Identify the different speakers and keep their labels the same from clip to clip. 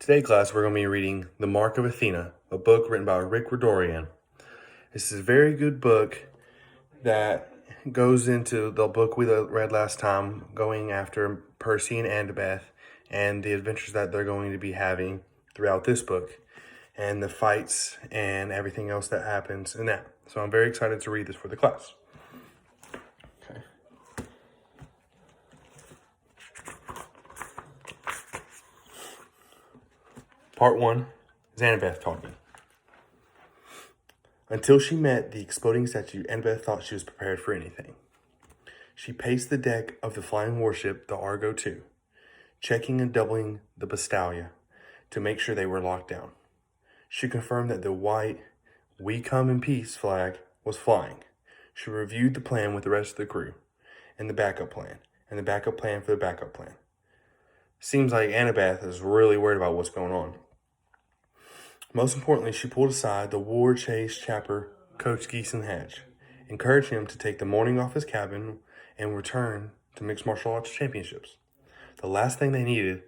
Speaker 1: Today, class, we're going to be reading The Mark of Athena, a book written by Rick Riordan. This is a very good book that goes into the book we read last time, going after Percy and Annabeth and the adventures that they're going to be having throughout this book, and the fights and everything else that happens in that. So I'm very excited to read this for the class. Okay. Part 1 is Annabeth talking. Until she met the exploding statue, Annabeth thought she was prepared for anything. She paced the deck of the flying warship, the Argo II, checking and doubling the Bastalia to make sure they were locked down. She confirmed that the white "We Come in Peace" flag was flying. She reviewed the plan with the rest of the crew, and the backup plan for the backup plan. Seems like Annabeth is really worried about what's going on. Most importantly, she pulled aside the war chase chapter, Coach Geeson Hatch, encouraged him to take the morning off his cabin and return to mixed martial arts championships. The last thing they needed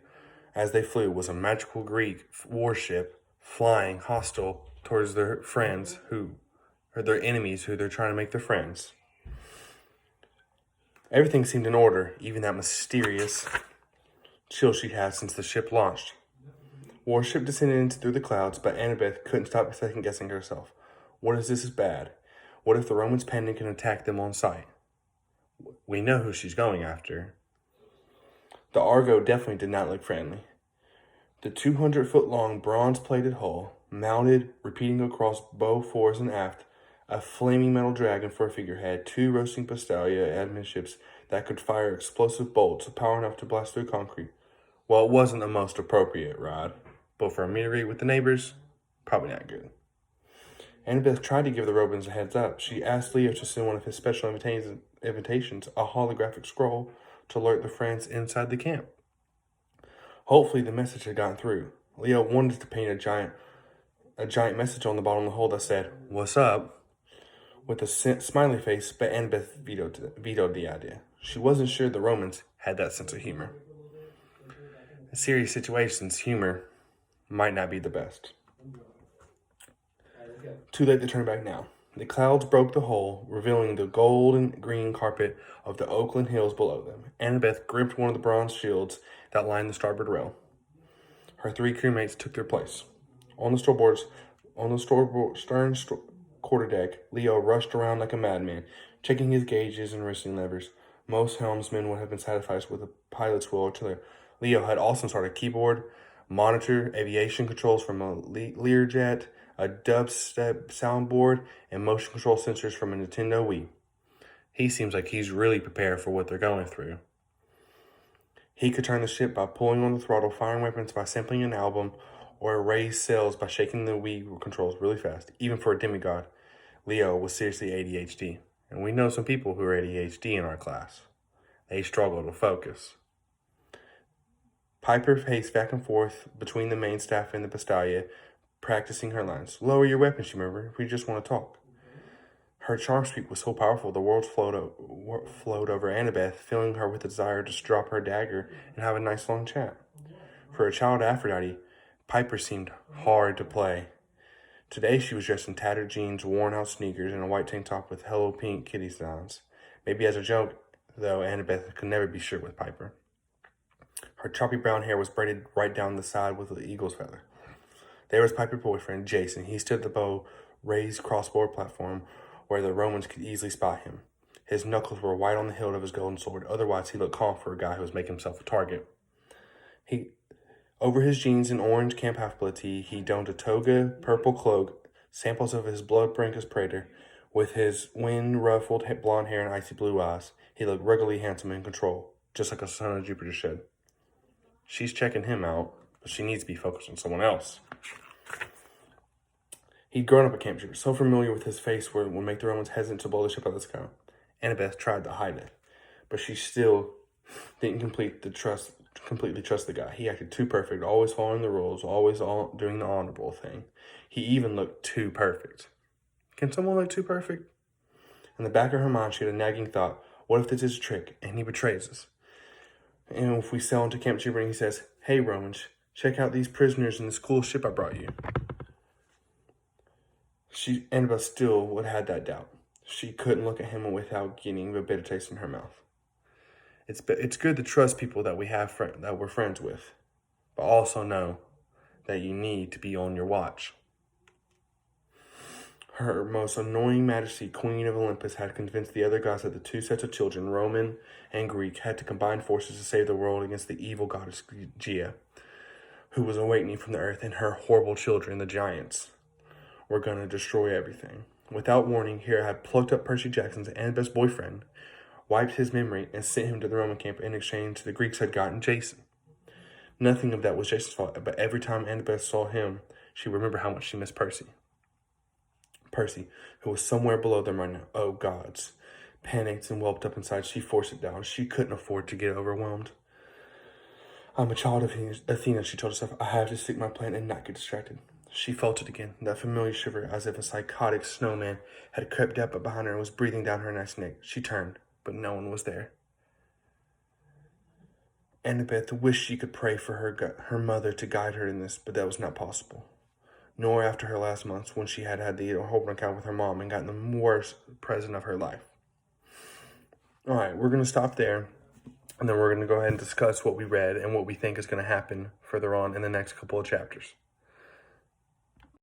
Speaker 1: as they flew was a magical Greek warship flying hostile towards their friends their enemies who they're trying to make their friends. Everything seemed in order, even that mysterious chill she'd had since the ship launched. Warship descended through the clouds, but Annabeth couldn't stop second-guessing herself. What if this is bad? What if the Romans panic and attack them on sight? We know who she's going after. The Argo definitely did not look friendly. The 200-foot-long bronze-plated hull, mounted, repeating across bow fores and aft, a flaming metal dragon for a figurehead, 2 roasting Pastalia amidships that could fire explosive bolts of power enough to blast through concrete. Well, it wasn't the most appropriate ride, but for a meeting with the neighbors, probably not good. Annabeth tried to give the Romans a heads up. She asked Leo to send one of his special invitations, a holographic scroll, to alert the friends inside the camp. Hopefully the message had gotten through. Leo wanted to paint a giant message on the bottom of the hull that said, "What's up?" with a smiley face, but Annabeth vetoed the idea. She wasn't sure the Romans had that sense of humor. In serious situations, humor might not be the best. Too late to turn back now. The clouds broke the hull, revealing the golden green carpet of the Oakland Hills below them. Annabeth gripped one of the bronze shields that lined the starboard rail. Her 3 crewmates took their place. On the stern quarterdeck, Leo rushed around like a madman, checking his gauges and wristing levers. Most helmsmen would have been satisfied with a pilot's wheel or tiller. Leo had also started keyboard, monitor, aviation controls from a Learjet, a dubstep soundboard, and motion control sensors from a Nintendo Wii. He seems like he's really prepared for what they're going through. He could turn the ship by pulling on the throttle, firing weapons by sampling an album, or erase sails by shaking the Wii controls really fast. Even for a demigod, Leo was seriously ADHD. And we know some people who are ADHD in our class. They struggle to focus. Piper paced back and forth between the main staff and the Bastalia, practicing her lines. "Lower your weapon," she murmured. "We just want to talk." Her charm speak was so powerful, the words flowed over Annabeth, filling her with a desire to drop her dagger and have a nice long chat. For a child Aphrodite, Piper seemed hard to play. Today she was dressed in tattered jeans, worn-out sneakers, and a white tank top with Hello Pink kitty signs. Maybe as a joke, though, Annabeth could never be sure with Piper. Her choppy brown hair was braided right down the side with an eagle's feather. There was Piper's boyfriend, Jason. He stood at the bow-raised crossbar platform where the Romans could easily spot him. His knuckles were white on the hilt of his golden sword. Otherwise, he looked calm for a guy who was making himself a target. Over his jeans and orange Camp Half-Blood tee, he donned a toga, purple cloak, samples of his blood-brancus praetor. With his wind-ruffled blonde hair and icy blue eyes, he looked ruggedly handsome and in control, just like a son of Jupiter should. She's checking him out, but she needs to be focused on someone else. He'd grown up a camp trooper, so familiar with his face would make the Romans hesitant to blow the ship out of the sky. Annabeth tried to hide it, but she still didn't completely trust the guy. He acted too perfect, always following the rules, always doing the honorable thing. He even looked too perfect. Can someone look too perfect? In the back of her mind, she had a nagging thought. What if this is a trick and he betrays us? And if we sail into Camp Trooper and he says, "Hey, Romans, Check out these prisoners in this cool ship I brought you. Annabeth still would have had that doubt. She couldn't look at him without getting a bitter taste in her mouth. It's good to trust people that that we're friends with, but also know that you need to be on your watch. Her most annoying majesty, Queen of Olympus, had convinced the other gods that the two sets of children, Roman and Greek, had to combine forces to save the world against the evil goddess Gaia, who was awakening from the earth, and her horrible children, the giants, were going to destroy everything. Without warning, Hera had plucked up Percy Jackson's Annabeth's boyfriend, wiped his memory, and sent him to the Roman camp. In exchange, the Greeks had gotten Jason. Nothing of that was Jason's fault, but every time Annabeth saw him, she remembered how much she missed Percy. Percy, who was somewhere below them right now. Oh, gods. Panicked and whelped up inside, she forced it down. She couldn't afford to get overwhelmed. I'm a child of Athena, she told herself. I have to stick my plan and not get distracted. She felt it again, that familiar shiver, as if a psychotic snowman had crept up behind her and was breathing down her nice neck. She turned, but no one was there. Annabeth wished she could pray for her mother to guide her in this, but that was not possible. Nor after her last months, when she had the horrible encounter with her mom and gotten the worst present of her life. All right, we're going to stop there, and then we're going to go ahead and discuss what we read and what we think is going to happen further on in the next couple of chapters.